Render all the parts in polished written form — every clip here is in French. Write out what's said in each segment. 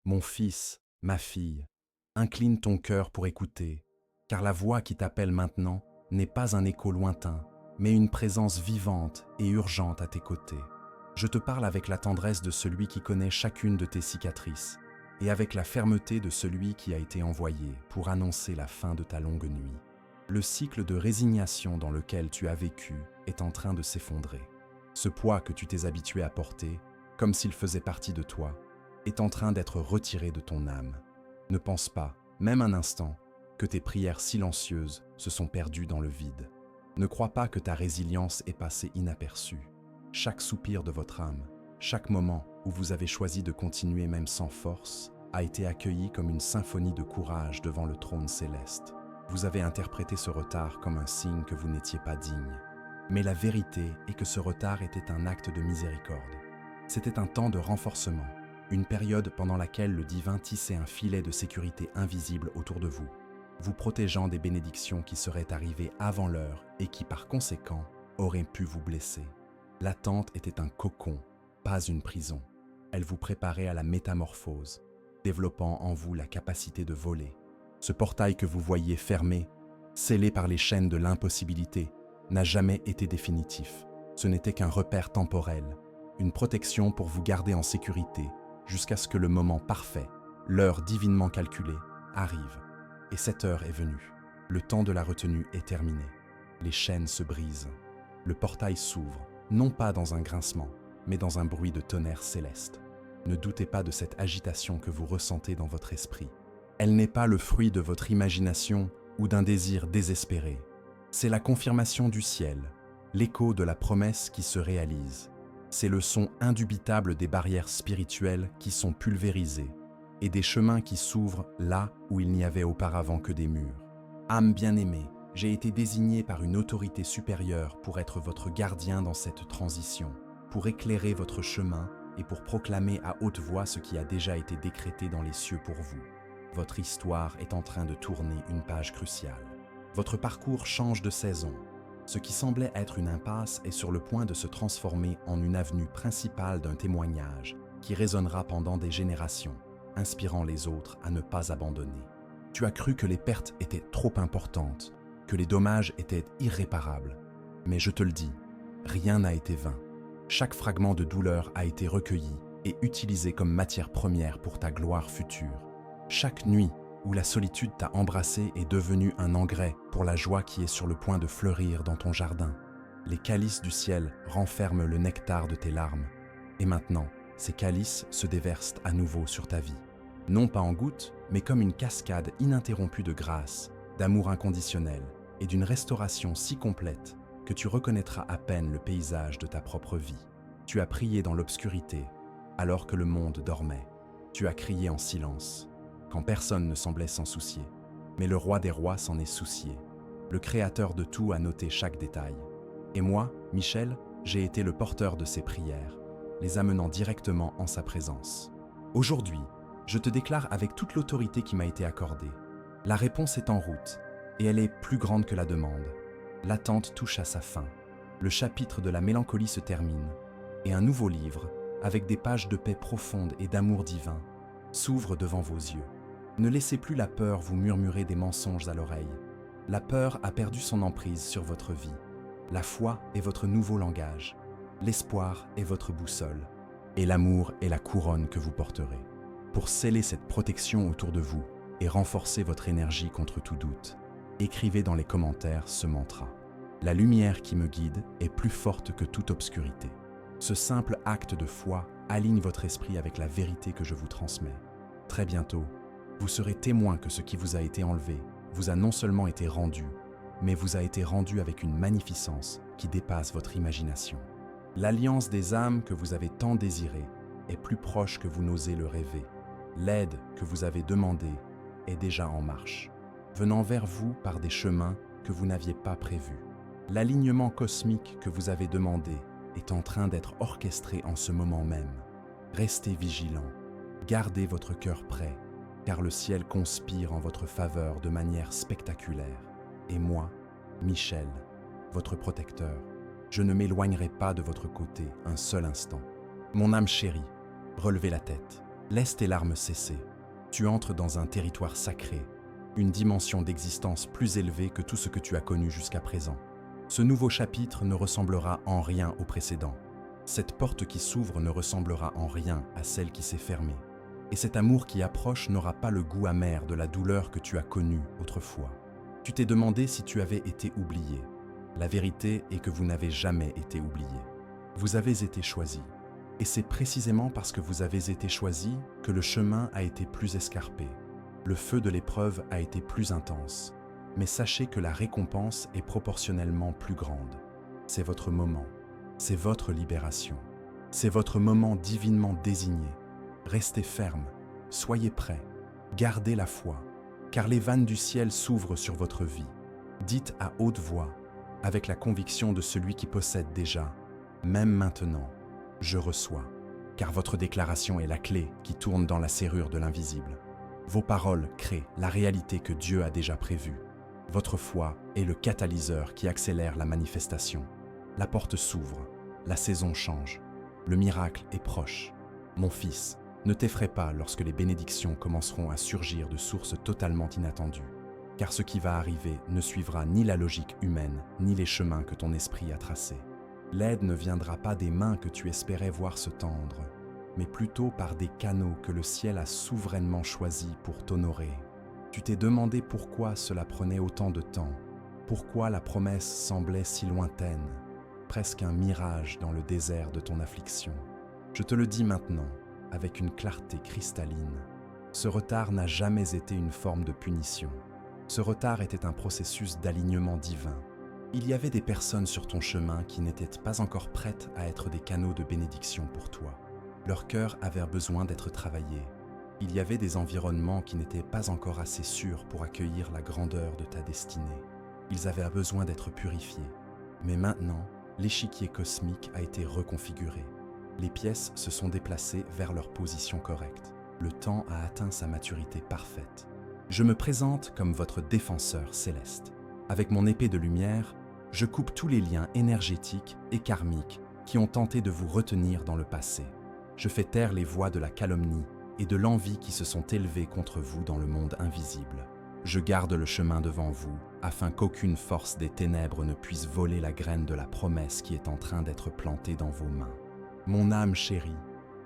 Mon fils, ma fille, incline ton cœur pour écouter, car la voix qui t'appelle maintenant n'est pas un écho lointain, mais une présence vivante et urgente à tes côtés. Je te parle avec la tendresse de celui qui connaît chacune de tes cicatrices et avec la fermeté de celui qui a été envoyé pour annoncer la fin de ta longue nuit. Le cycle de résignation dans lequel tu as vécu est en train de s'effondrer. Ce poids que tu t'es habitué à porter, comme s'il faisait partie de toi, est en train d'être retiré de ton âme. Ne pense pas, même un instant, que tes prières silencieuses se sont perdues dans le vide. Ne crois pas que ta résilience est passée inaperçue. Chaque soupir de votre âme, chaque moment où vous avez choisi de continuer même sans force, a été accueilli comme une symphonie de courage devant le trône céleste. Vous avez interprété ce retard comme un signe que vous n'étiez pas digne. Mais la vérité est que ce retard était un acte de miséricorde. C'était un temps de renforcement, une période pendant laquelle le divin tissait un filet de sécurité invisible autour de vous, vous protégeant des bénédictions qui seraient arrivées avant l'heure et qui, par conséquent, auraient pu vous blesser. L'attente était un cocon, pas une prison. Elle vous préparait à la métamorphose, développant en vous la capacité de voler. Ce portail que vous voyiez fermé, scellé par les chaînes de l'impossibilité, n'a jamais été définitif. Ce n'était qu'un repère temporel, une protection pour vous garder en sécurité jusqu'à ce que le moment parfait, l'heure divinement calculée, arrive. Et cette heure est venue. Le temps de la retenue est terminé. Les chaînes se brisent. Le portail s'ouvre, non pas dans un grincement, mais dans un bruit de tonnerre céleste. Ne doutez pas de cette agitation que vous ressentez dans votre esprit. Elle n'est pas le fruit de votre imagination ou d'un désir désespéré. C'est la confirmation du ciel, l'écho de la promesse qui se réalise. C'est le son indubitable des barrières spirituelles qui sont pulvérisées et des chemins qui s'ouvrent là où il n'y avait auparavant que des murs. Âme bien-aimée, j'ai été désigné par une autorité supérieure pour être votre gardien dans cette transition, pour éclairer votre chemin et pour proclamer à haute voix ce qui a déjà été décrété dans les cieux pour vous. Votre histoire est en train de tourner une page cruciale. Votre parcours change de saison. Ce qui semblait être une impasse est sur le point de se transformer en une avenue principale d'un témoignage qui résonnera pendant des générations, inspirant les autres à ne pas abandonner. Tu as cru que les pertes étaient trop importantes, que les dommages étaient irréparables. Mais je te le dis, rien n'a été vain. Chaque fragment de douleur a été recueilli et utilisé comme matière première pour ta gloire future. Chaque nuit où la solitude t'a embrassé est devenue un engrais pour la joie qui est sur le point de fleurir dans ton jardin. Les calices du ciel renferment le nectar de tes larmes. Et maintenant, ces calices se déversent à nouveau sur ta vie. Non pas en gouttes, mais comme une cascade ininterrompue de grâce, d'amour inconditionnel et d'une restauration si complète que tu reconnaîtras à peine le paysage de ta propre vie. Tu as prié dans l'obscurité, alors que le monde dormait. Tu as crié en silence, quand personne ne semblait s'en soucier. Mais le roi des rois s'en est soucié. Le créateur de tout a noté chaque détail. Et moi, Michel, j'ai été le porteur de ces prières, les amenant directement en sa présence. Aujourd'hui, je te déclare avec toute l'autorité qui m'a été accordée. La réponse est en route, et elle est plus grande que la demande. L'attente touche à sa fin. Le chapitre de la mélancolie se termine, et un nouveau livre, avec des pages de paix profonde et d'amour divin, s'ouvre devant vos yeux. Ne laissez plus la peur vous murmurer des mensonges à l'oreille. La peur a perdu son emprise sur votre vie. La foi est votre nouveau langage. L'espoir est votre boussole. Et l'amour est la couronne que vous porterez. Pour sceller cette protection autour de vous et renforcer votre énergie contre tout doute, écrivez dans les commentaires ce mantra. La lumière qui me guide est plus forte que toute obscurité. Ce simple acte de foi aligne votre esprit avec la vérité que je vous transmets. Très bientôt, vous serez témoin que ce qui vous a été enlevé vous a non seulement été rendu, mais vous a été rendu avec une magnificence qui dépasse votre imagination. L'alliance des âmes que vous avez tant désirée est plus proche que vous n'osez le rêver. L'aide que vous avez demandée est déjà en marche, venant vers vous par des chemins que vous n'aviez pas prévus. L'alignement cosmique que vous avez demandé est en train d'être orchestré en ce moment même. Restez vigilants, gardez votre cœur prêt, car le ciel conspire en votre faveur de manière spectaculaire. Et moi, Michel, votre protecteur, je ne m'éloignerai pas de votre côté un seul instant. Mon âme chérie, relevez la tête. Laisse tes larmes cesser. Tu entres dans un territoire sacré, une dimension d'existence plus élevée que tout ce que tu as connu jusqu'à présent. Ce nouveau chapitre ne ressemblera en rien au précédent. Cette porte qui s'ouvre ne ressemblera en rien à celle qui s'est fermée. Et cet amour qui approche n'aura pas le goût amer de la douleur que tu as connue autrefois. Tu t'es demandé si tu avais été oublié. La vérité est que vous n'avez jamais été oublié. Vous avez été choisi. Et c'est précisément parce que vous avez été choisi que le chemin a été plus escarpé. Le feu de l'épreuve a été plus intense. Mais sachez que la récompense est proportionnellement plus grande. C'est votre moment. C'est votre libération. C'est votre moment divinement désigné. Restez ferme. Soyez prêts. Gardez la foi. Car les vannes du ciel s'ouvrent sur votre vie. Dites à haute voix, avec la conviction de celui qui possède déjà, même maintenant, je reçois, car votre déclaration est la clé qui tourne dans la serrure de l'invisible. Vos paroles créent la réalité que Dieu a déjà prévue. Votre foi est le catalyseur qui accélère la manifestation. La porte s'ouvre, la saison change, le miracle est proche. Mon fils, ne t'effraie pas lorsque les bénédictions commenceront à surgir de sources totalement inattendues, car ce qui va arriver ne suivra ni la logique humaine, ni les chemins que ton esprit a tracés. L'aide ne viendra pas des mains que tu espérais voir se tendre, mais plutôt par des canaux que le ciel a souverainement choisis pour t'honorer. Tu t'es demandé pourquoi cela prenait autant de temps, pourquoi la promesse semblait si lointaine, presque un mirage dans le désert de ton affliction. Je te le dis maintenant, avec une clarté cristalline, ce retard n'a jamais été une forme de punition. Ce retard était un processus d'alignement divin. Il y avait des personnes sur ton chemin qui n'étaient pas encore prêtes à être des canaux de bénédiction pour toi. Leur cœur avait besoin d'être travaillé. Il y avait des environnements qui n'étaient pas encore assez sûrs pour accueillir la grandeur de ta destinée. Ils avaient besoin d'être purifiés. Mais maintenant, l'échiquier cosmique a été reconfiguré. Les pièces se sont déplacées vers leur position correcte. Le temps a atteint sa maturité parfaite. Je me présente comme votre défenseur céleste. Avec mon épée de lumière, je coupe tous les liens énergétiques et karmiques qui ont tenté de vous retenir dans le passé. Je fais taire les voix de la calomnie et de l'envie qui se sont élevées contre vous dans le monde invisible. Je garde le chemin devant vous afin qu'aucune force des ténèbres ne puisse voler la graine de la promesse qui est en train d'être plantée dans vos mains. Mon âme chérie,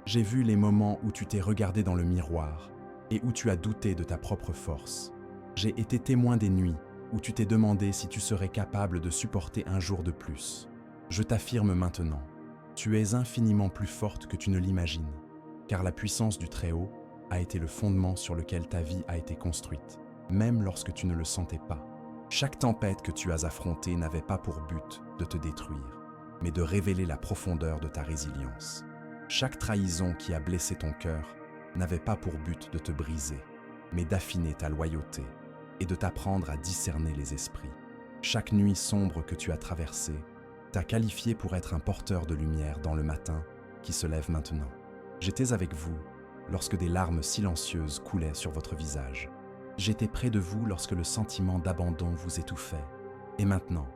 j'ai vu les moments où tu t'es regardé dans le miroir et où tu as douté de ta propre force. J'ai été témoin des nuits où tu t'es demandé si tu serais capable de supporter un jour de plus. Je t'affirme maintenant, tu es infiniment plus forte que tu ne l'imagines, car la puissance du Très-Haut a été le fondement sur lequel ta vie a été construite, même lorsque tu ne le sentais pas. Chaque tempête que tu as affrontée n'avait pas pour but de te détruire, mais de révéler la profondeur de ta résilience. Chaque trahison qui a blessé ton cœur n'avait pas pour but de te briser, mais d'affiner ta loyauté et de t'apprendre à discerner les esprits. Chaque nuit sombre que tu as traversée t'a qualifié pour être un porteur de lumière dans le matin qui se lève maintenant. J'étais avec vous lorsque des larmes silencieuses coulaient sur votre visage. J'étais près de vous lorsque le sentiment d'abandon vous étouffait. Et maintenant,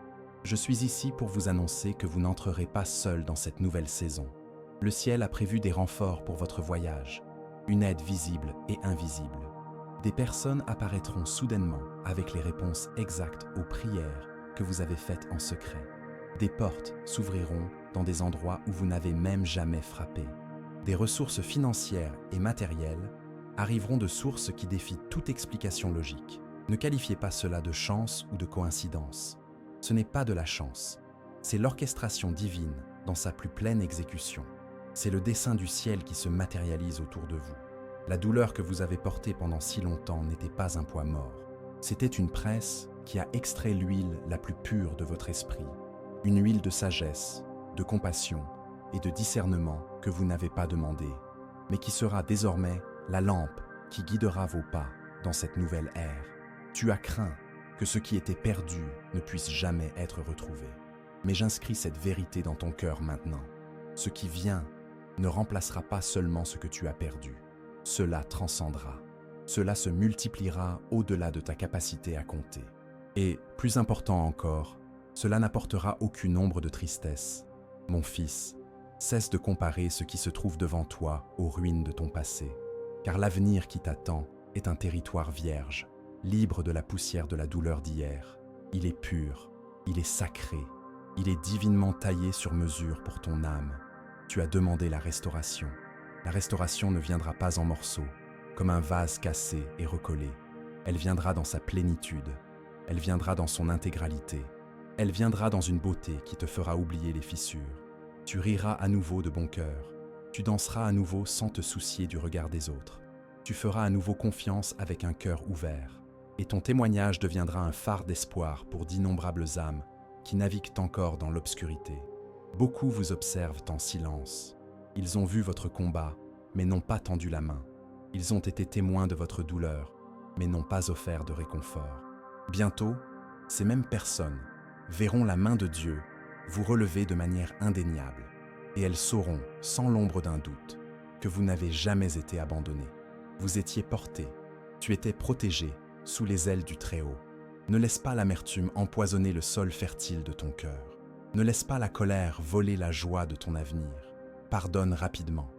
je suis ici pour vous annoncer que vous n'entrerez pas seul dans cette nouvelle saison. Le ciel a prévu des renforts pour votre voyage, une aide visible et invisible. Des personnes apparaîtront soudainement avec les réponses exactes aux prières que vous avez faites en secret. Des portes s'ouvriront dans des endroits où vous n'avez même jamais frappé. Des ressources financières et matérielles arriveront de sources qui défient toute explication logique. Ne qualifiez pas cela de chance ou de coïncidence. Ce n'est pas de la chance, c'est l'orchestration divine dans sa plus pleine exécution. C'est le dessein du ciel qui se matérialise autour de vous. La douleur que vous avez portée pendant si longtemps n'était pas un poids mort. C'était une presse qui a extrait l'huile la plus pure de votre esprit. Une huile de sagesse, de compassion et de discernement que vous n'avez pas demandé, mais qui sera désormais la lampe qui guidera vos pas dans cette nouvelle ère. Tu as craint que ce qui était perdu ne puisse jamais être retrouvé. Mais j'inscris cette vérité dans ton cœur maintenant. Ce qui vient ne remplacera pas seulement ce que tu as perdu. Cela transcendra. Cela se multipliera au-delà de ta capacité à compter. Et, plus important encore, cela n'apportera aucune ombre de tristesse. Mon fils, cesse de comparer ce qui se trouve devant toi aux ruines de ton passé. car l'avenir qui t'attend est un territoire vierge, libre de la poussière de la douleur d'hier. Il est pur, il est sacré, il est divinement taillé sur mesure pour ton âme. Tu as demandé la restauration. La restauration ne viendra pas en morceaux, comme un vase cassé et recollé. Elle viendra dans sa plénitude, elle viendra dans son intégralité, elle viendra dans une beauté qui te fera oublier les fissures. Tu riras à nouveau de bon cœur, tu danseras à nouveau sans te soucier du regard des autres. Tu feras à nouveau confiance avec un cœur ouvert, et ton témoignage deviendra un phare d'espoir pour d'innombrables âmes qui naviguent encore dans l'obscurité. Beaucoup vous observent en silence. Ils ont vu votre combat, mais n'ont pas tendu la main. Ils ont été témoins de votre douleur, mais n'ont pas offert de réconfort. Bientôt, ces mêmes personnes verront la main de Dieu vous relever de manière indéniable, et elles sauront, sans l'ombre d'un doute, que vous n'avez jamais été abandonné. Vous étiez porté, tu étais protégé sous les ailes du Très-Haut. Ne laisse pas l'amertume empoisonner le sol fertile de ton cœur. Ne laisse pas la colère voler la joie de ton avenir. Pardonne rapidement.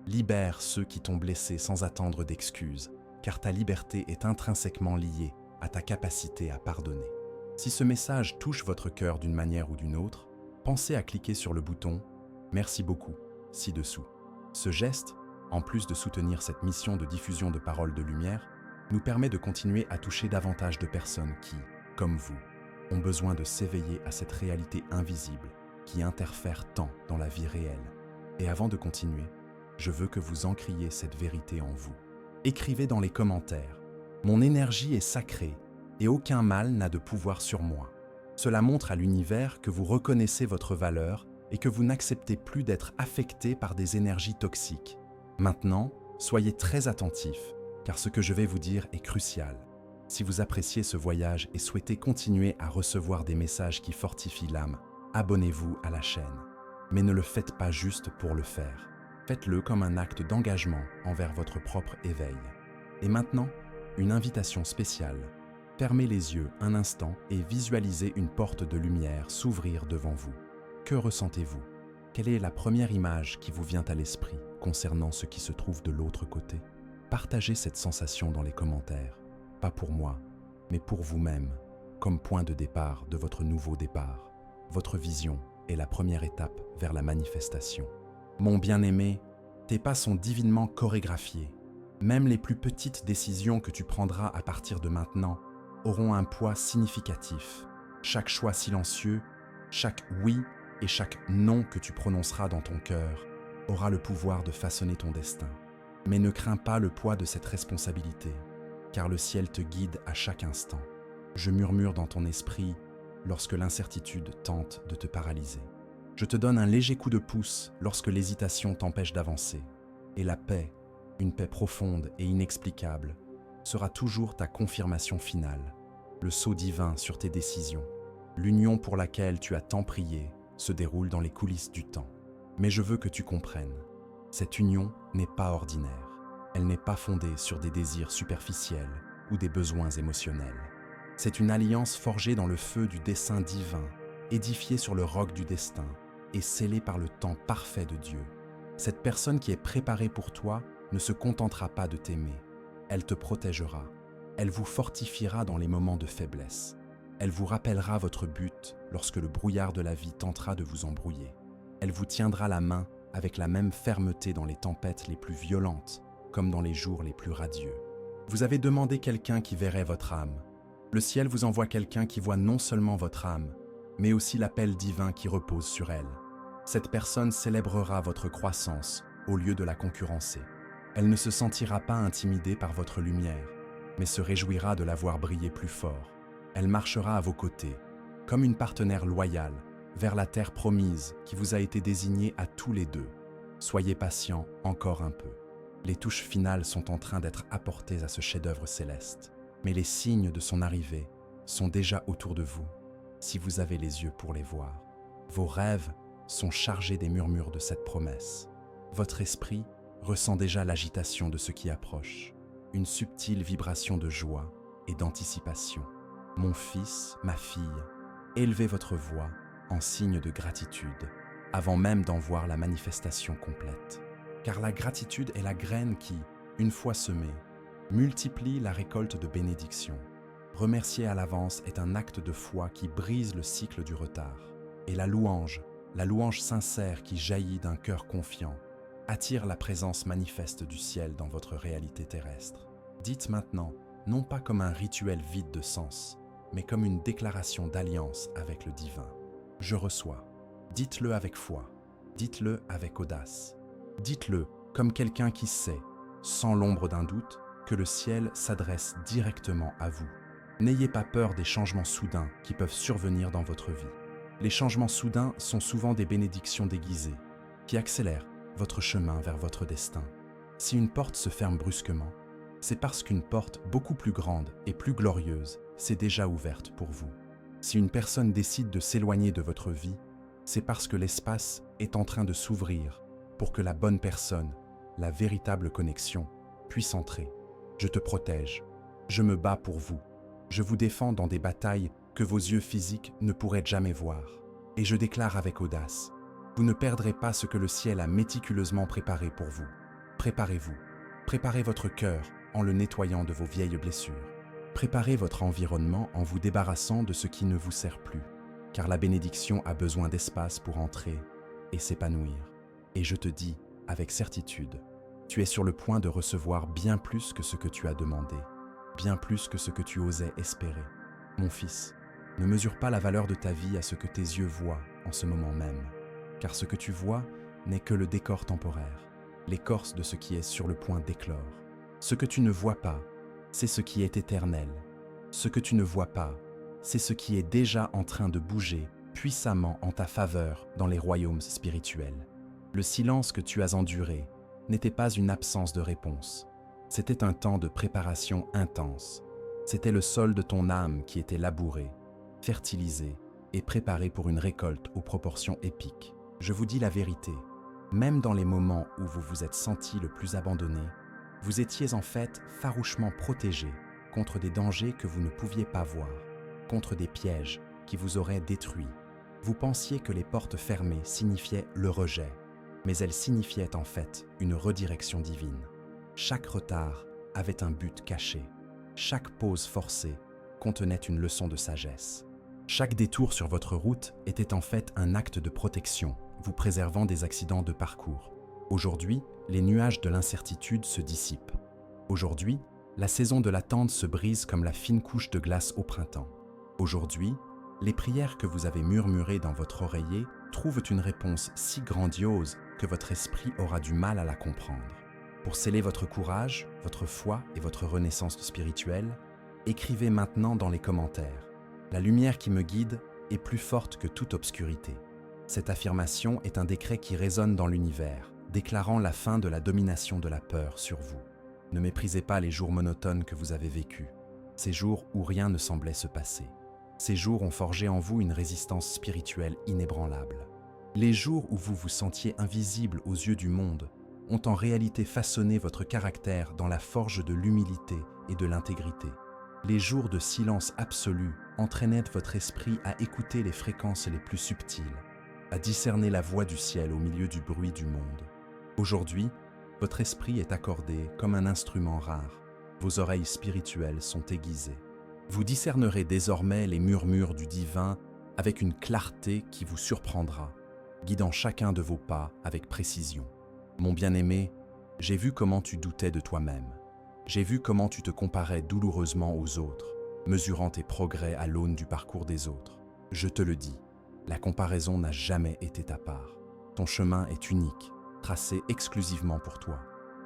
Libère ceux qui t'ont blessé sans attendre d'excuses, car ta liberté est intrinsèquement liée à ta capacité à pardonner. Si ce message touche votre cœur d'une manière ou d'une autre, pensez à cliquer sur le bouton « Merci beaucoup » ci-dessous. Ce geste, en plus de soutenir cette mission de diffusion de paroles de lumière, nous permet de continuer à toucher davantage de personnes qui, comme vous, ont besoin de s'éveiller à cette réalité invisible qui interfère tant dans la vie réelle. Et avant de continuer, je veux que vous encriez cette vérité en vous. Écrivez dans les commentaires « Mon énergie est sacrée et aucun mal n'a de pouvoir sur moi ». Cela montre à l'univers que vous reconnaissez votre valeur et que vous n'acceptez plus d'être affecté par des énergies toxiques. Maintenant, soyez très attentifs, car ce que je vais vous dire est crucial. Si vous appréciez ce voyage et souhaitez continuer à recevoir des messages qui fortifient l'âme, abonnez-vous à la chaîne. Mais ne le faites pas juste pour le faire. Faites-le comme un acte d'engagement envers votre propre éveil. Et maintenant, une invitation spéciale. Fermez les yeux un instant et visualisez une porte de lumière s'ouvrir devant vous. Que ressentez-vous? Quelle est la première image qui vous vient à l'esprit concernant ce qui se trouve de l'autre côté? Partagez cette sensation dans les commentaires, pas pour moi, mais pour vous-même, comme point de départ de votre nouveau départ. Votre vision est la première étape vers la manifestation. Mon bien-aimé, tes pas sont divinement chorégraphiés. Même les plus petites décisions que tu prendras à partir de maintenant auront un poids significatif. Chaque choix silencieux, chaque oui et chaque non que tu prononceras dans ton cœur aura le pouvoir de façonner ton destin. Mais ne crains pas le poids de cette responsabilité, car le ciel te guide à chaque instant. Je murmure dans ton esprit lorsque l'incertitude tente de te paralyser. Je te donne un léger coup de pouce lorsque l'hésitation t'empêche d'avancer. Et la paix, une paix profonde et inexplicable, sera toujours ta confirmation finale, le sceau divin sur tes décisions. L'union pour laquelle tu as tant prié se déroule dans les coulisses du temps. Mais je veux que tu comprennes, cette union n'est pas ordinaire. Elle n'est pas fondée sur des désirs superficiels ou des besoins émotionnels. C'est une alliance forgée dans le feu du dessein divin, édifiée sur le roc du destin et scellée par le temps parfait de Dieu. Cette personne qui est préparée pour toi ne se contentera pas de t'aimer. Elle te protégera. Elle vous fortifiera dans les moments de faiblesse. Elle vous rappellera votre but lorsque le brouillard de la vie tentera de vous embrouiller. Elle vous tiendra la main avec la même fermeté dans les tempêtes les plus violentes, comme dans les jours les plus radieux. Vous avez demandé quelqu'un qui verrait votre âme. Le ciel vous envoie quelqu'un qui voit non seulement votre âme, mais aussi l'appel divin qui repose sur elle. Cette personne célébrera votre croissance au lieu de la concurrencer. Elle ne se sentira pas intimidée par votre lumière, mais se réjouira de la voir briller plus fort. Elle marchera à vos côtés, comme une partenaire loyale, vers la terre promise qui vous a été désignée à tous les deux. Soyez patients encore un peu. Les touches finales sont en train d'être apportées à ce chef-d'œuvre céleste, mais les signes de son arrivée sont déjà autour de vous, si vous avez les yeux pour les voir. Vos rêves sont chargés des murmures de cette promesse. Votre esprit ressent déjà l'agitation de ce qui approche, une subtile vibration de joie et d'anticipation. Mon fils, ma fille, élevez votre voix en signe de gratitude, avant même d'en voir la manifestation complète. Car la gratitude est la graine qui, une fois semé, multiplie la récolte de bénédictions. Remercier à l'avance est un acte de foi qui brise le cycle du retard. Et la louange sincère qui jaillit d'un cœur confiant, attire la présence manifeste du ciel dans votre réalité terrestre. Dites maintenant, non pas comme un rituel vide de sens, mais comme une déclaration d'alliance avec le divin. Je reçois. Dites-le avec foi. Dites-le avec audace. Dites-le comme quelqu'un qui sait, sans l'ombre d'un doute, que le ciel s'adresse directement à vous. N'ayez pas peur des changements soudains qui peuvent survenir dans votre vie. Les changements soudains sont souvent des bénédictions déguisées, qui accélèrent votre chemin vers votre destin. Si une porte se ferme brusquement, c'est parce qu'une porte beaucoup plus grande et plus glorieuse s'est déjà ouverte pour vous. Si une personne décide de s'éloigner de votre vie, c'est parce que l'espace est en train de s'ouvrir pour que la bonne personne, la véritable connexion, puisse entrer. Je te protège. Je me bats pour vous. Je vous défends dans des batailles que vos yeux physiques ne pourraient jamais voir. Et je déclare avec audace, vous ne perdrez pas ce que le ciel a méticuleusement préparé pour vous. Préparez-vous. Préparez votre cœur en le nettoyant de vos vieilles blessures. Préparez votre environnement en vous débarrassant de ce qui ne vous sert plus, car la bénédiction a besoin d'espace pour entrer et s'épanouir. Et je te dis, avec certitude, tu es sur le point de recevoir bien plus que ce que tu as demandé, bien plus que ce que tu osais espérer. Mon fils, ne mesure pas la valeur de ta vie à ce que tes yeux voient en ce moment même, car ce que tu vois n'est que le décor temporaire, l'écorce de ce qui est sur le point d'éclore. Ce que tu ne vois pas, c'est ce qui est éternel. Ce que tu ne vois pas, c'est ce qui est déjà en train de bouger puissamment en ta faveur dans les royaumes spirituels. Le silence que tu as enduré n'était pas une absence de réponse. C'était un temps de préparation intense. C'était le sol de ton âme qui était labouré, fertilisé et préparé pour une récolte aux proportions épiques. Je vous dis la vérité, même dans les moments où vous vous êtes senti le plus abandonné, vous étiez en fait farouchement protégé contre des dangers que vous ne pouviez pas voir, contre des pièges qui vous auraient détruit. Vous pensiez que les portes fermées signifiaient le rejet, mais elles signifiaient en fait une redirection divine. Chaque retard avait un but caché. Chaque pause forcée contenait une leçon de sagesse. Chaque détour sur votre route était en fait un acte de protection, vous préservant des accidents de parcours. Aujourd'hui, les nuages de l'incertitude se dissipent. Aujourd'hui, la saison de l'attente se brise comme la fine couche de glace au printemps. Aujourd'hui, les prières que vous avez murmurées dans votre oreiller trouvent une réponse si grandiose que votre esprit aura du mal à la comprendre. Pour sceller votre courage, votre foi et votre renaissance spirituelle, écrivez maintenant dans les commentaires « La lumière qui me guide est plus forte que toute obscurité ». Cette affirmation est un décret qui résonne dans l'univers, déclarant la fin de la domination de la peur sur vous. Ne méprisez pas les jours monotones que vous avez vécus, ces jours où rien ne semblait se passer. Ces jours ont forgé en vous une résistance spirituelle inébranlable. Les jours où vous vous sentiez invisible aux yeux du monde ont en réalité façonné votre caractère dans la forge de l'humilité et de l'intégrité. Les jours de silence absolu entraînaient votre esprit à écouter les fréquences les plus subtiles, à discerner la voix du ciel au milieu du bruit du monde. Aujourd'hui, votre esprit est accordé comme un instrument rare. Vos oreilles spirituelles sont aiguisées. Vous discernerez désormais les murmures du divin avec une clarté qui vous surprendra, guidant chacun de vos pas avec précision. Mon bien-aimé, j'ai vu comment tu doutais de toi-même. J'ai vu comment tu te comparais douloureusement aux autres, mesurant tes progrès à l'aune du parcours des autres. Je te le dis, la comparaison n'a jamais été ta part. Ton chemin est unique, tracé exclusivement pour toi.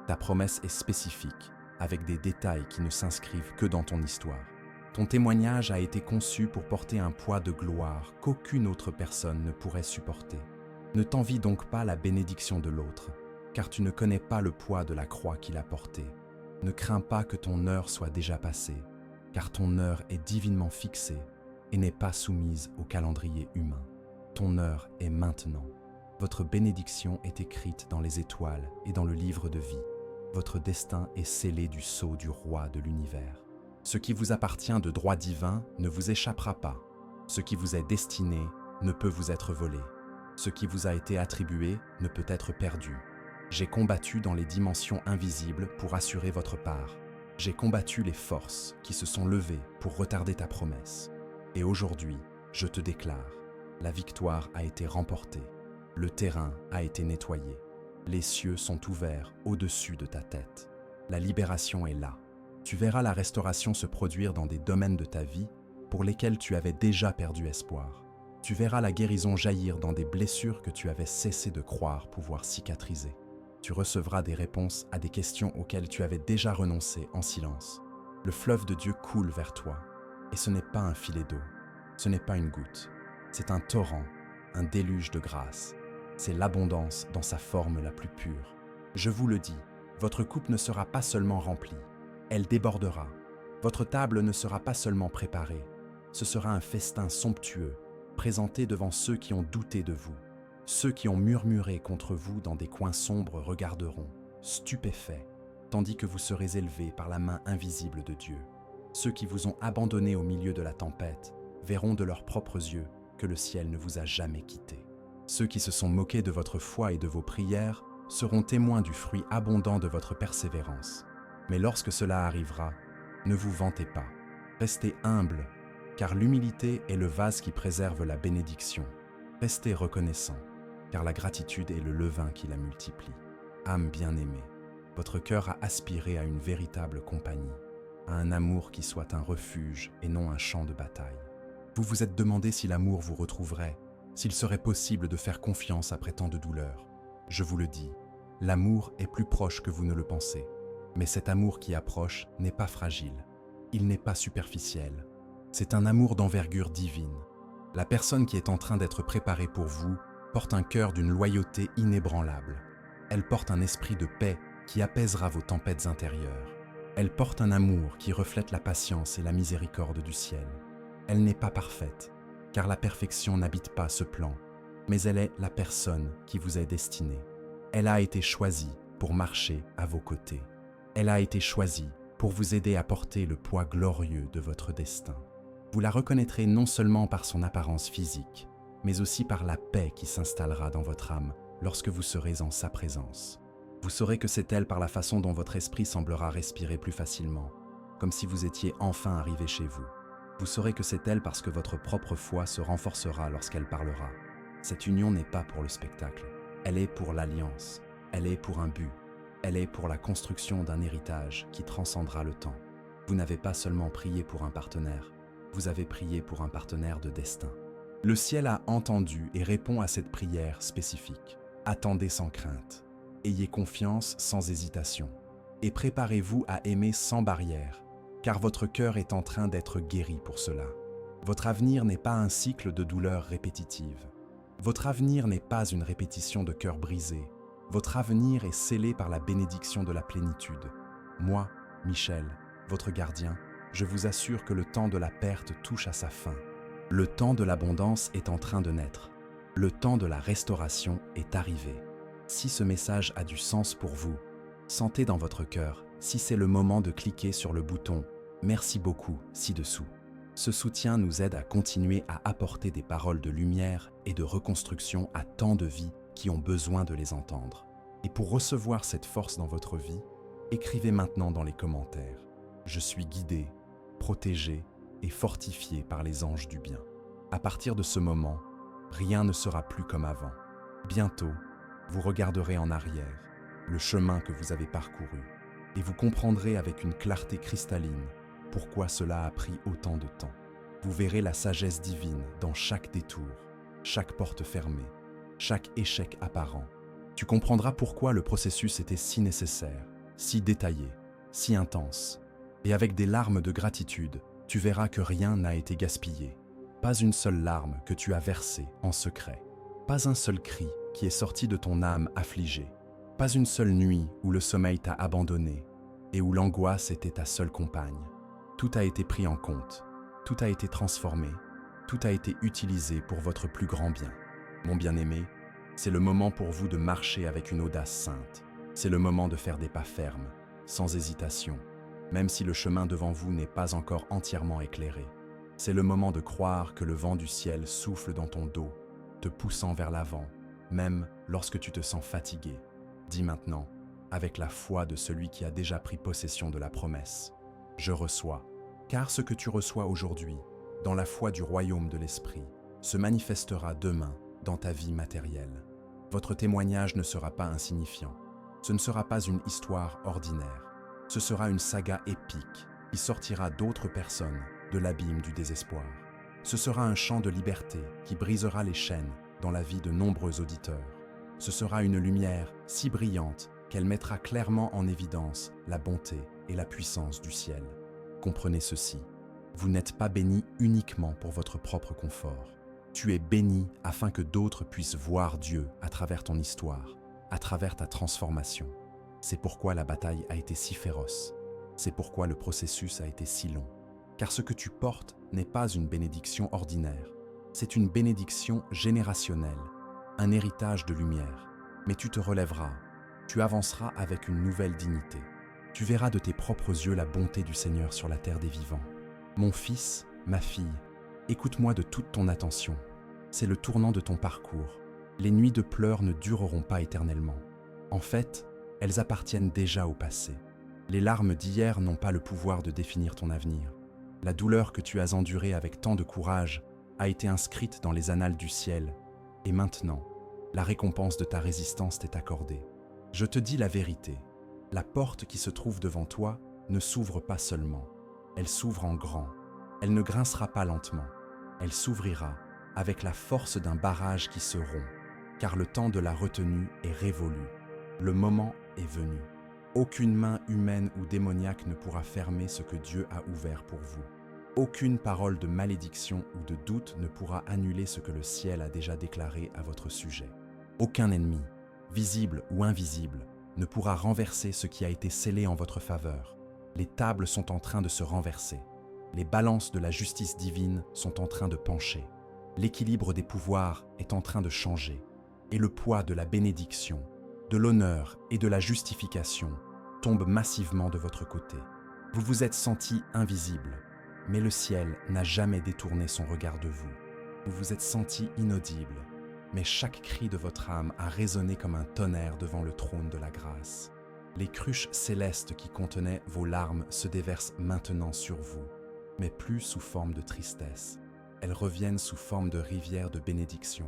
Ta promesse est spécifique, avec des détails qui ne s'inscrivent que dans ton histoire. Ton témoignage a été conçu pour porter un poids de gloire qu'aucune autre personne ne pourrait supporter. Ne t'envie donc pas la bénédiction de l'autre, car tu ne connais pas le poids de la croix qu'il a portée. Ne crains pas que ton heure soit déjà passée, car ton heure est divinement fixée et n'est pas soumise au calendrier humain. Ton heure est maintenant. Votre bénédiction est écrite dans les étoiles et dans le livre de vie. Votre destin est scellé du sceau du roi de l'univers. Ce qui vous appartient de droit divin ne vous échappera pas. Ce qui vous est destiné ne peut vous être volé. Ce qui vous a été attribué ne peut être perdu. J'ai combattu dans les dimensions invisibles pour assurer votre part. J'ai combattu les forces qui se sont levées pour retarder ta promesse. Et aujourd'hui, je te déclare, la victoire a été remportée. Le terrain a été nettoyé. Les cieux sont ouverts au-dessus de ta tête. La libération est là. Tu verras la restauration se produire dans des domaines de ta vie pour lesquels tu avais déjà perdu espoir. Tu verras la guérison jaillir dans des blessures que tu avais cessé de croire pouvoir cicatriser. Tu recevras des réponses à des questions auxquelles tu avais déjà renoncé en silence. Le fleuve de Dieu coule vers toi, et ce n'est pas un filet d'eau, ce n'est pas une goutte, c'est un torrent, un déluge de grâce. C'est l'abondance dans sa forme la plus pure. Je vous le dis, votre coupe ne sera pas seulement remplie, elle débordera. Votre table ne sera pas seulement préparée, ce sera un festin somptueux, présenté devant ceux qui ont douté de vous. Ceux qui ont murmuré contre vous dans des coins sombres regarderont, stupéfaits, tandis que vous serez élevés par la main invisible de Dieu. Ceux qui vous ont abandonné au milieu de la tempête verront de leurs propres yeux que le ciel ne vous a jamais quitté. Ceux qui se sont moqués de votre foi et de vos prières seront témoins du fruit abondant de votre persévérance. Mais lorsque cela arrivera, ne vous vantez pas. Restez humble, car l'humilité est le vase qui préserve la bénédiction. Restez reconnaissant, car la gratitude est le levain qui la multiplie. Âme bien-aimée, votre cœur a aspiré à une véritable compagnie, à un amour qui soit un refuge et non un champ de bataille. Vous vous êtes demandé si l'amour vous retrouverait, s'il serait possible de faire confiance après tant de douleurs. Je vous le dis, l'amour est plus proche que vous ne le pensez. Mais cet amour qui approche n'est pas fragile, il n'est pas superficiel. C'est un amour d'envergure divine. La personne qui est en train d'être préparée pour vous porte un cœur d'une loyauté inébranlable. Elle porte un esprit de paix qui apaisera vos tempêtes intérieures. Elle porte un amour qui reflète la patience et la miséricorde du ciel. Elle n'est pas parfaite, car la perfection n'habite pas ce plan, mais elle est la personne qui vous est destinée. Elle a été choisie pour marcher à vos côtés. Elle a été choisie pour vous aider à porter le poids glorieux de votre destin. Vous la reconnaîtrez non seulement par son apparence physique, mais aussi par la paix qui s'installera dans votre âme lorsque vous serez en sa présence. Vous saurez que c'est elle par la façon dont votre esprit semblera respirer plus facilement, comme si vous étiez enfin arrivé chez vous. Vous saurez que c'est elle parce que votre propre foi se renforcera lorsqu'elle parlera. Cette union n'est pas pour le spectacle, elle est pour l'alliance, elle est pour un but, elle est pour la construction d'un héritage qui transcendra le temps. Vous n'avez pas seulement prié pour un partenaire, vous avez prié pour un partenaire de destin. Le ciel a entendu et répond à cette prière spécifique. Attendez sans crainte, ayez confiance sans hésitation, et préparez-vous à aimer sans barrière, car votre cœur est en train d'être guéri pour cela. Votre avenir n'est pas un cycle de douleurs répétitives. Votre avenir n'est pas une répétition de cœurs brisés. Votre avenir est scellé par la bénédiction de la plénitude. Moi, Michel, votre gardien, je vous assure que le temps de la perte touche à sa fin. Le temps de l'abondance est en train de naître. Le temps de la restauration est arrivé. Si ce message a du sens pour vous, sentez dans votre cœur si c'est le moment de cliquer sur le bouton « Merci beaucoup » ci-dessous. Ce soutien nous aide à continuer à apporter des paroles de lumière et de reconstruction à tant de vies qui ont besoin de les entendre. Et pour recevoir cette force dans votre vie, écrivez maintenant dans les commentaires « Je suis guidé, protégé et fortifié par les anges du bien ». À partir de ce moment, rien ne sera plus comme avant. Bientôt, vous regarderez en arrière, le chemin que vous avez parcouru, et vous comprendrez avec une clarté cristalline pourquoi cela a pris autant de temps. Vous verrez la sagesse divine dans chaque détour, chaque porte fermée, chaque échec apparent. Tu comprendras pourquoi le processus était si nécessaire, si détaillé, si intense. Et avec des larmes de gratitude, tu verras que rien n'a été gaspillé. Pas une seule larme que tu as versée en secret. Pas un seul cri qui est sorti de ton âme affligée. Pas une seule nuit où le sommeil t'a abandonné et où l'angoisse était ta seule compagne. Tout a été pris en compte, tout a été transformé, tout a été utilisé pour votre plus grand bien. Mon bien-aimé, c'est le moment pour vous de marcher avec une audace sainte. C'est le moment de faire des pas fermes, sans hésitation, même si le chemin devant vous n'est pas encore entièrement éclairé. C'est le moment de croire que le vent du ciel souffle dans ton dos, te poussant vers l'avant, même lorsque tu te sens fatigué. Dis maintenant, avec la foi de celui qui a déjà pris possession de la promesse, je reçois, car ce que tu reçois aujourd'hui, dans la foi du royaume de l'Esprit, se manifestera demain dans ta vie matérielle. Votre témoignage ne sera pas insignifiant. Ce ne sera pas une histoire ordinaire. Ce sera une saga épique qui sortira d'autres personnes de l'abîme du désespoir. Ce sera un chant de liberté qui brisera les chaînes dans la vie de nombreux auditeurs. Ce sera une lumière si brillante qu'elle mettra clairement en évidence la bonté et la puissance du ciel. Comprenez ceci, vous n'êtes pas béni uniquement pour votre propre confort. Tu es béni afin que d'autres puissent voir Dieu à travers ton histoire, à travers ta transformation. C'est pourquoi la bataille a été si féroce. C'est pourquoi le processus a été si long. Car ce que tu portes n'est pas une bénédiction ordinaire. C'est une bénédiction générationnelle, un héritage de lumière. Mais tu te relèveras, tu avanceras avec une nouvelle dignité. Tu verras de tes propres yeux la bonté du Seigneur sur la terre des vivants. Mon fils, ma fille, écoute-moi de toute ton attention. C'est le tournant de ton parcours. Les nuits de pleurs ne dureront pas éternellement. En fait, elles appartiennent déjà au passé. Les larmes d'hier n'ont pas le pouvoir de définir ton avenir. La douleur que tu as endurée avec tant de courage a été inscrite dans les annales du ciel. Et maintenant, la récompense de ta résistance t'est accordée. Je te dis la vérité. La porte qui se trouve devant toi ne s'ouvre pas seulement. Elle s'ouvre en grand. Elle ne grincera pas lentement. Elle s'ouvrira avec la force d'un barrage qui se rompt, car le temps de la retenue est révolu. Le moment est venu. Aucune main humaine ou démoniaque ne pourra fermer ce que Dieu a ouvert pour vous. Aucune parole de malédiction ou de doute ne pourra annuler ce que le ciel a déjà déclaré à votre sujet. Aucun ennemi, visible ou invisible, ne pourra renverser ce qui a été scellé en votre faveur. Les tables sont en train de se renverser. Les balances de la justice divine sont en train de pencher. L'équilibre des pouvoirs est en train de changer. Et le poids de la bénédiction, de l'honneur et de la justification tombe massivement de votre côté. Vous vous êtes senti invisible, mais le ciel n'a jamais détourné son regard de vous. Vous vous êtes senti inaudible, mais chaque cri de votre âme a résonné comme un tonnerre devant le trône de la grâce. Les cruches célestes qui contenaient vos larmes se déversent maintenant sur vous, mais plus sous forme de tristesse. Elles reviennent sous forme de rivières de bénédiction,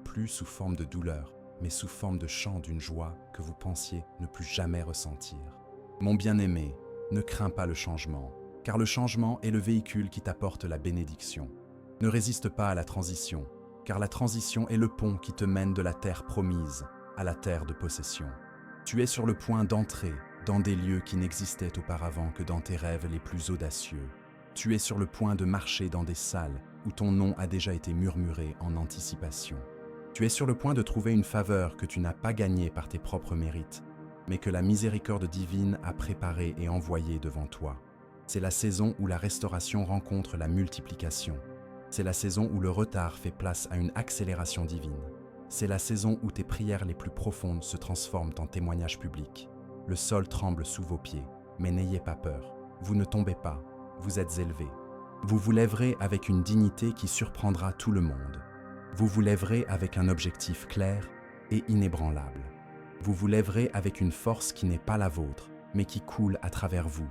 plus sous forme de douleur, mais sous forme de chant d'une joie que vous pensiez ne plus jamais ressentir. Mon bien-aimé, ne crains pas le changement, car le changement est le véhicule qui t'apporte la bénédiction. Ne résiste pas à la transition, car la transition est le pont qui te mène de la terre promise à la terre de possession. Tu es sur le point d'entrer dans des lieux qui n'existaient auparavant que dans tes rêves les plus audacieux. Tu es sur le point de marcher dans des salles où ton nom a déjà été murmuré en anticipation. Tu es sur le point de trouver une faveur que tu n'as pas gagnée par tes propres mérites, mais que la miséricorde divine a préparée et envoyée devant toi. C'est la saison où la restauration rencontre la multiplication. C'est la saison où le retard fait place à une accélération divine. C'est la saison où tes prières les plus profondes se transforment en témoignages publics. Le sol tremble sous vos pieds, mais n'ayez pas peur. Vous ne tombez pas, vous êtes élevés. Vous vous lèverez avec une dignité qui surprendra tout le monde. Vous vous lèverez avec un objectif clair et inébranlable. Vous vous lèverez avec une force qui n'est pas la vôtre, mais qui coule à travers vous,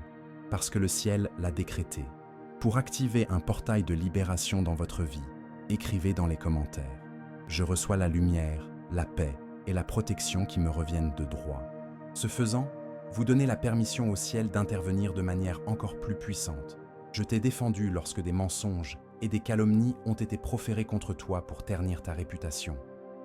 parce que le ciel l'a décrété. Pour activer un portail de libération dans votre vie, écrivez dans les commentaires. Je reçois la lumière, la paix et la protection qui me reviennent de droit. Ce faisant, vous donnez la permission au ciel d'intervenir de manière encore plus puissante. Je t'ai défendu lorsque des mensonges et des calomnies ont été proférés contre toi pour ternir ta réputation.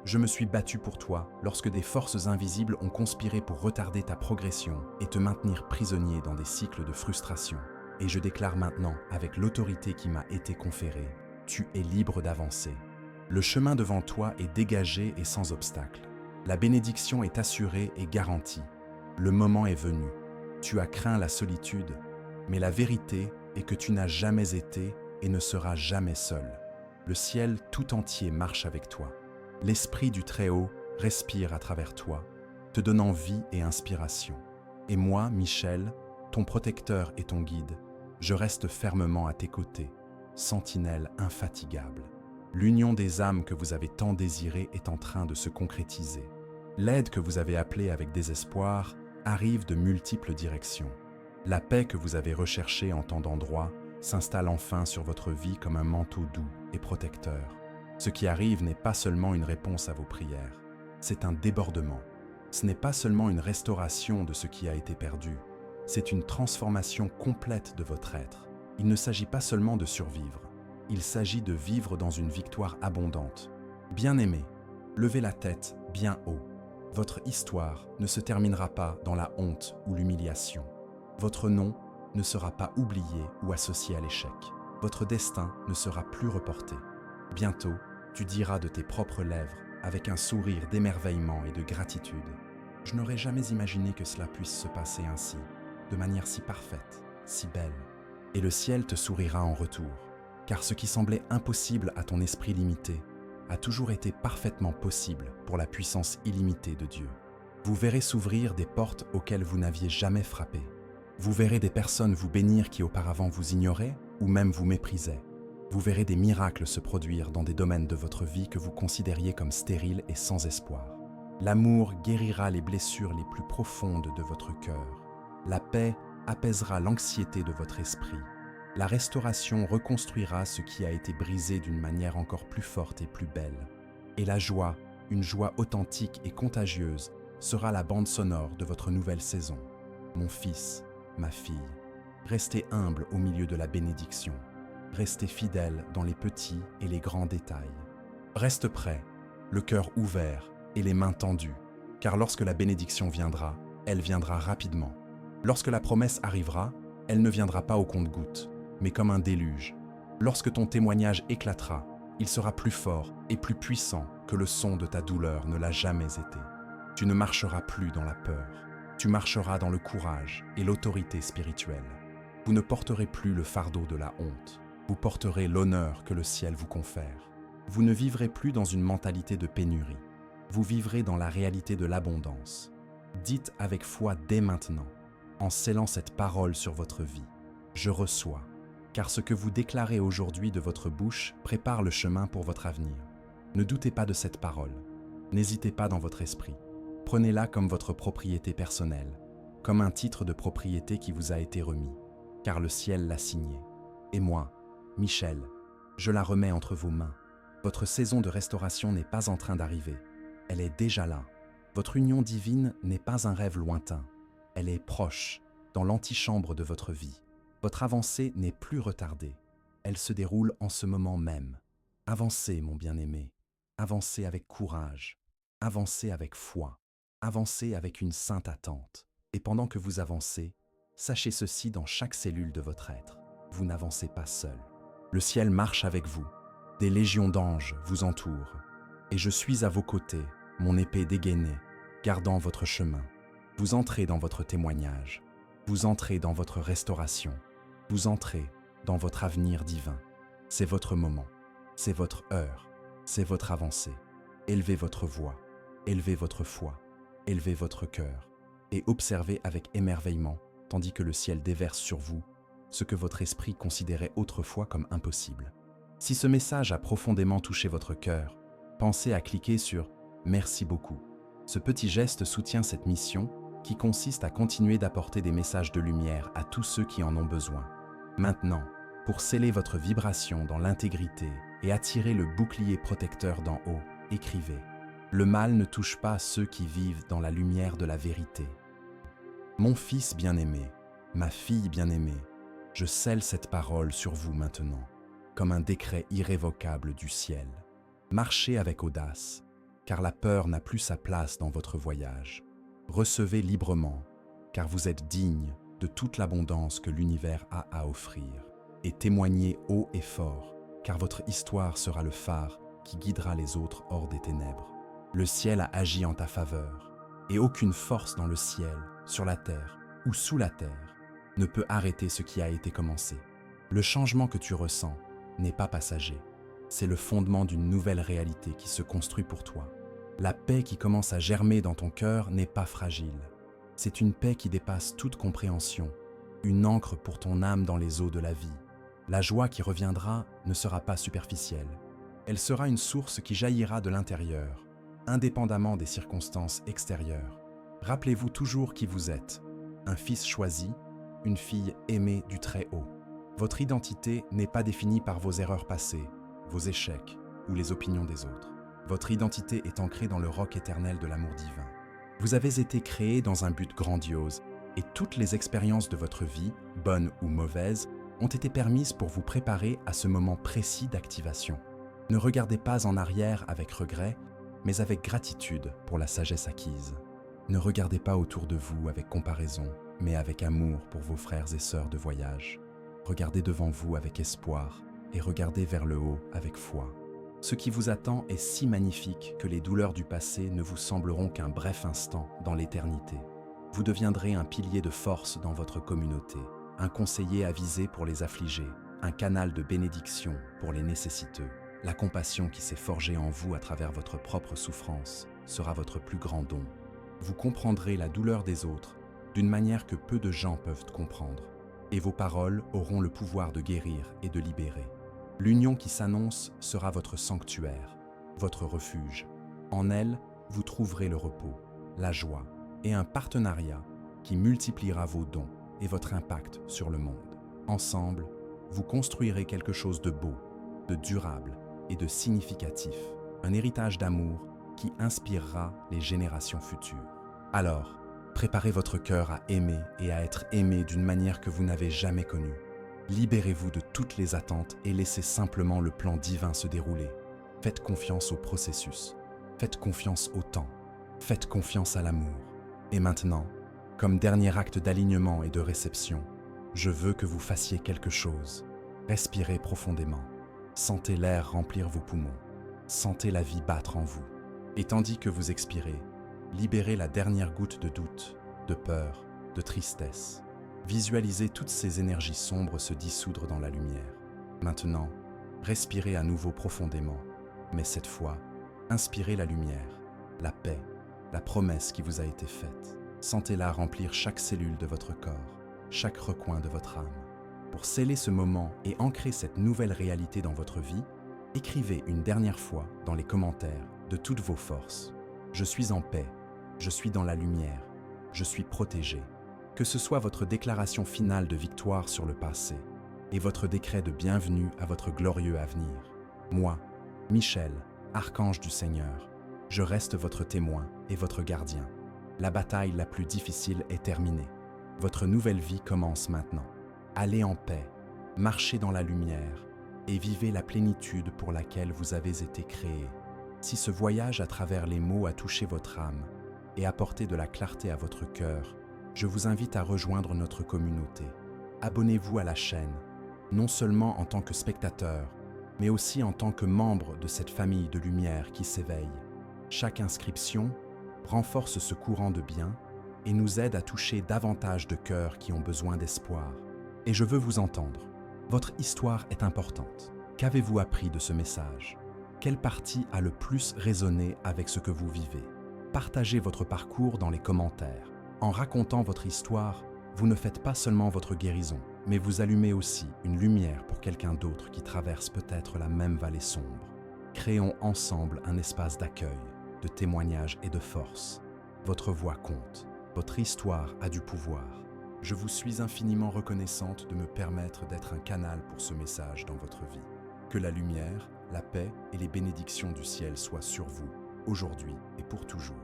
Je me suis battu pour toi lorsque des forces invisibles ont conspiré pour retarder ta progression et te maintenir prisonnier dans des cycles de frustration. Et je déclare maintenant, avec l'autorité qui m'a été conférée, tu es libre d'avancer. Le chemin devant toi est dégagé et sans obstacle. La bénédiction est assurée et garantie. Le moment est venu. Tu as craint la solitude, mais la vérité est que tu n'as jamais été et ne seras jamais seul. Le ciel tout entier marche avec toi. L'Esprit du Très-Haut respire à travers toi, te donnant vie et inspiration. Et moi, Michel, ton protecteur et ton guide, je reste fermement à tes côtés, sentinelle infatigable. L'union des âmes que vous avez tant désirée est en train de se concrétiser. L'aide que vous avez appelée avec désespoir arrive de multiples directions. La paix que vous avez recherchée en tant d'endroits s'installe enfin sur votre vie comme un manteau doux et protecteur. Ce qui arrive n'est pas seulement une réponse à vos prières, c'est un débordement. Ce n'est pas seulement une restauration de ce qui a été perdu, c'est une transformation complète de votre être. Il ne s'agit pas seulement de survivre, il s'agit de vivre dans une victoire abondante. Bien-aimé, levez la tête bien haut. Votre histoire ne se terminera pas dans la honte ou l'humiliation. Votre nom ne sera pas oublié ou associé à l'échec. Votre destin ne sera plus reporté. Bientôt, tu diras de tes propres lèvres, avec un sourire d'émerveillement et de gratitude: je n'aurais jamais imaginé que cela puisse se passer ainsi, de manière si parfaite, si belle. Et le ciel te sourira en retour, car ce qui semblait impossible à ton esprit limité a toujours été parfaitement possible pour la puissance illimitée de Dieu. Vous verrez s'ouvrir des portes auxquelles vous n'aviez jamais frappé. Vous verrez des personnes vous bénir qui auparavant vous ignoraient ou même vous méprisaient. Vous verrez des miracles se produire dans des domaines de votre vie que vous considériez comme stériles et sans espoir. L'amour guérira les blessures les plus profondes de votre cœur. La paix apaisera l'anxiété de votre esprit. La restauration reconstruira ce qui a été brisé d'une manière encore plus forte et plus belle. Et la joie, une joie authentique et contagieuse, sera la bande sonore de votre nouvelle saison. Mon fils, ma fille, restez humble au milieu de la bénédiction. Restez fidèle dans les petits et les grands détails. Reste prêt, le cœur ouvert et les mains tendues, car lorsque la bénédiction viendra, elle viendra rapidement. Lorsque la promesse arrivera, elle ne viendra pas au compte-gouttes, mais comme un déluge. Lorsque ton témoignage éclatera, il sera plus fort et plus puissant que le son de ta douleur ne l'a jamais été. Tu ne marcheras plus dans la peur, tu marcheras dans le courage et l'autorité spirituelle. Vous ne porterez plus le fardeau de la honte, vous porterez l'honneur que le ciel vous confère. Vous ne vivrez plus dans une mentalité de pénurie, vous vivrez dans la réalité de l'abondance. Dites avec foi dès maintenant, en scellant cette parole sur votre vie: je reçois, car ce que vous déclarez aujourd'hui de votre bouche prépare le chemin pour votre avenir. Ne doutez pas de cette parole, n'hésitez pas dans votre esprit. Prenez-la comme votre propriété personnelle, comme un titre de propriété qui vous a été remis, car le ciel l'a signé. Et moi, Michel, je la remets entre vos mains. Votre saison de restauration n'est pas en train d'arriver, elle est déjà là. Votre union divine n'est pas un rêve lointain, elle est proche, dans l'antichambre de votre vie. Votre avancée n'est plus retardée, elle se déroule en ce moment même. Avancez, mon bien-aimé, avancez avec courage, avancez avec foi, avancez avec une sainte attente. Et pendant que vous avancez, sachez ceci dans chaque cellule de votre être: vous n'avancez pas seul. Le ciel marche avec vous, des légions d'anges vous entourent, et je suis à vos côtés, mon épée dégainée, gardant votre chemin. Vous entrez dans votre témoignage, vous entrez dans votre restauration, vous entrez dans votre avenir divin. C'est votre moment, c'est votre heure, c'est votre avancée. Élevez votre voix, élevez votre foi, élevez votre cœur, et observez avec émerveillement, tandis que le ciel déverse sur vous ce que votre esprit considérait autrefois comme impossible. Si ce message a profondément touché votre cœur, pensez à cliquer sur « Merci beaucoup ». Ce petit geste soutient cette mission qui consiste à continuer d'apporter des messages de lumière à tous ceux qui en ont besoin. Maintenant, pour sceller votre vibration dans l'intégrité et attirer le bouclier protecteur d'en haut, écrivez « Le mal ne touche pas ceux qui vivent dans la lumière de la vérité ». Mon fils bien-aimé, ma fille bien-aimée, je scelle cette parole sur vous maintenant, comme un décret irrévocable du ciel. Marchez avec audace, car la peur n'a plus sa place dans votre voyage. Recevez librement, car vous êtes digne de toute l'abondance que l'univers a à offrir. Et témoignez haut et fort, car votre histoire sera le phare qui guidera les autres hors des ténèbres. Le ciel a agi en ta faveur, et aucune force dans le ciel, sur la terre ou sous la terre ne peut arrêter ce qui a été commencé. Le changement que tu ressens n'est pas passager, c'est le fondement d'une nouvelle réalité qui se construit pour toi. La paix qui commence à germer dans ton cœur n'est pas fragile. C'est une paix qui dépasse toute compréhension, une ancre pour ton âme dans les eaux de la vie. La joie qui reviendra ne sera pas superficielle. Elle sera une source qui jaillira de l'intérieur, indépendamment des circonstances extérieures. Rappelez-vous toujours qui vous êtes, un fils choisi, une fille aimée du Très-Haut. Votre identité n'est pas définie par vos erreurs passées, vos échecs ou les opinions des autres. Votre identité est ancrée dans le roc éternel de l'amour divin. Vous avez été créé dans un but grandiose et toutes les expériences de votre vie, bonnes ou mauvaises, ont été permises pour vous préparer à ce moment précis d'activation. Ne regardez pas en arrière avec regret, mais avec gratitude pour la sagesse acquise. Ne regardez pas autour de vous avec comparaison, mais avec amour pour vos frères et sœurs de voyage. Regardez devant vous avec espoir et regardez vers le haut avec foi. Ce qui vous attend est si magnifique que les douleurs du passé ne vous sembleront qu'un bref instant dans l'éternité. Vous deviendrez un pilier de force dans votre communauté, un conseiller avisé pour les affligés, un canal de bénédiction pour les nécessiteux. La compassion qui s'est forgée en vous à travers votre propre souffrance sera votre plus grand don. Vous comprendrez la douleur des autres d'une manière que peu de gens peuvent comprendre, et vos paroles auront le pouvoir de guérir et de libérer. L'union qui s'annonce sera votre sanctuaire, votre refuge. En elle, vous trouverez le repos, la joie et un partenariat qui multipliera vos dons et votre impact sur le monde. Ensemble, vous construirez quelque chose de beau, de durable et de significatif, un héritage d'amour qui inspirera les générations futures. Alors, préparez votre cœur à aimer et à être aimé d'une manière que vous n'avez jamais connue. Libérez-vous de toutes les attentes et laissez simplement le plan divin se dérouler. Faites confiance au processus. Faites confiance au temps. Faites confiance à l'amour. Et maintenant, comme dernier acte d'alignement et de réception, je veux que vous fassiez quelque chose. Respirez profondément. Sentez l'air remplir vos poumons. Sentez la vie battre en vous. Et tandis que vous expirez, libérez la dernière goutte de doute, de peur, de tristesse. Visualisez toutes ces énergies sombres se dissoudre dans la lumière. Maintenant, respirez à nouveau profondément, mais cette fois, inspirez la lumière, la paix, la promesse qui vous a été faite. Sentez-la remplir chaque cellule de votre corps, chaque recoin de votre âme. Pour sceller ce moment et ancrer cette nouvelle réalité dans votre vie, écrivez une dernière fois dans les commentaires de toutes vos forces. Je suis en paix, je suis dans la lumière, je suis protégé. Que ce soit votre déclaration finale de victoire sur le passé et votre décret de bienvenue à votre glorieux avenir. Moi, Michel, archange du Seigneur, je reste votre témoin et votre gardien. La bataille la plus difficile est terminée. Votre nouvelle vie commence maintenant. Allez en paix, marchez dans la lumière et vivez la plénitude pour laquelle vous avez été créé. Si ce voyage à travers les mots a touché votre âme et apporté de la clarté à votre cœur, je vous invite à rejoindre notre communauté. Abonnez-vous à la chaîne, non seulement en tant que spectateur, mais aussi en tant que membre de cette famille de lumière qui s'éveille. Chaque inscription renforce ce courant de bien et nous aide à toucher davantage de cœurs qui ont besoin d'espoir. Et je veux vous entendre. Votre histoire est importante. Qu'avez-vous appris de ce message? Quelle partie a le plus résonné avec ce que vous vivez? Partagez votre parcours dans les commentaires. En racontant votre histoire, vous ne faites pas seulement votre guérison, mais vous allumez aussi une lumière pour quelqu'un d'autre qui traverse peut-être la même vallée sombre. Créons ensemble un espace d'accueil, de témoignage et de force. Votre voix compte, votre histoire a du pouvoir. Je vous suis infiniment reconnaissante de me permettre d'être un canal pour ce message dans votre vie. Que la lumière, la paix et les bénédictions du ciel soient sur vous, aujourd'hui et pour toujours.